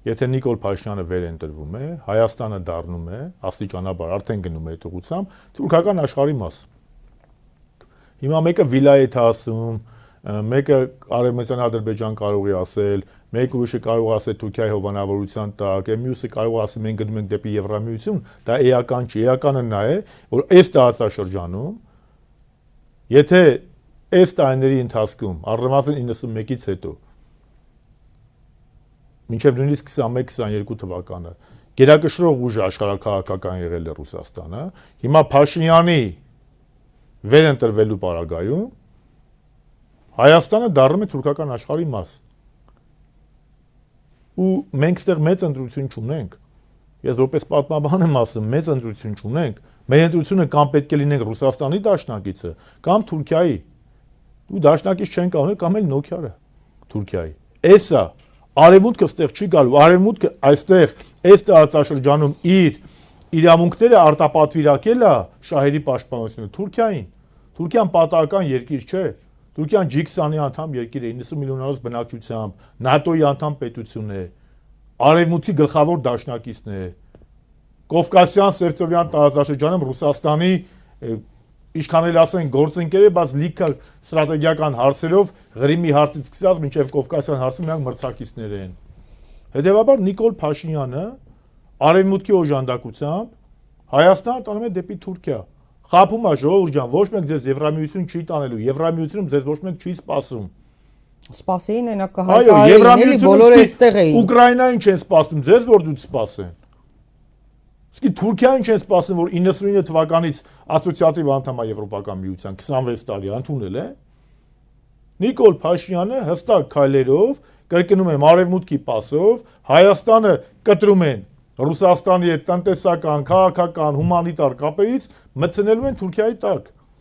Եթե Նիկոլ Փաշինյանը վեր ընտրվում է, Հայաստանը դառնում է աստիճանաբար արդեն գնում է այդ ուղղությամբ թուրքական աշխարհի մաս։ Հիմա մեկը վիլայեթ ասում, մեկը Արևմտյան Ադրբեջան կարող է ասել, մեկ ուրիշը կարող ասել Թուրքիայի հովանավորության տակ, մյուսը կարող ասել մենք գնում ենք դեպի Եվրամիություն, դա էական չի, էականը նա է, որ այս տարածաշրջանում եթե այս տարիների ընթացքում առնվազն 91-ից հետո մինչև նույնիսկ 21-22 թվականը գերակշռող ուժ աշխարհաքաղաքական եղել է Ռուսաստանը, հիմա Փաշինյանի վերընտրվելու պարագայում Հայաստանը դառնում է թուրքական աշխարհի մաս։ Ու մենք ստեղ մեծ ընտրություն չունենք։ Ես որպես պատմաբան եմ ասում, մեծ ընտրություն չունենք։ Մեր ընտրությունը կամ պետք է լինենք Ռուսաստանի դաշնակիցը, կամ Թուրքիայի։ Ու դաշնակից չեն կանոնել կամ էլ Նոքիարը Թուրքիայի։ Էսա Արևմուտքը ստեղ չի գալու, Արևմուտքը այստեղ այս տարածաշրջանում իր իրավունքները արտապատվիրակել է շահերի պաշտպանությունը Թուրքիային։ Թուրքիան պատահական երկիր չէ։ Թուրքիան G20-ի անդամ երկիր է, 90 միլիոնավոր բնակչությամբ, ՆԱՏՕ-ի անդամ պետություն է, Արևմուտքի գլխավոր դաշնակիցն է։ Կովկասյան Սևծովյան տարածաշրջանում Ռուսաստանի ինչքան էլ ասեն գործընկեր է, բայց լիքը ստրատեգիական հարցերով Ղրիմի հարցից սկսած մինչև Կովկասյան հարցը նրանք մրցակիցներ են։ Հետևաբար Նիկոլ Փաշինյանը Արևմուտքի օժանդակությամբ Հայաստանը տանում է դեպի Թուրքիա։ Խաբում է ժողովուրդ ջան, ոչ մեկ ձեզ Եվրամիություն չի տանելու, Եվրամիությունում ձեզ ոչ մեկ չի սպասում։ Սպասեին այնա կհայտարարեին, էլի բոլորը այստեղ էին։ Ուկրաինային չեն սպասում, ձեզ որ դուք սպասեն։ Իսկ Թուրքիային չեն սպասում, որ 99 թվականից ասոցիատիվ անդամ է Եվրոպական միության 26 տարի ընդունել է։ Նիկոլ Փաշինյանը հստակ քայլերով կրկնում եմ Արևմուտքի պասով Հայաստանը կտրում են Ռուսաստանի հետ տնտեսական, քաղաքական, հումանիտար կապերից մտցնելու են Թուրքիայի տակ։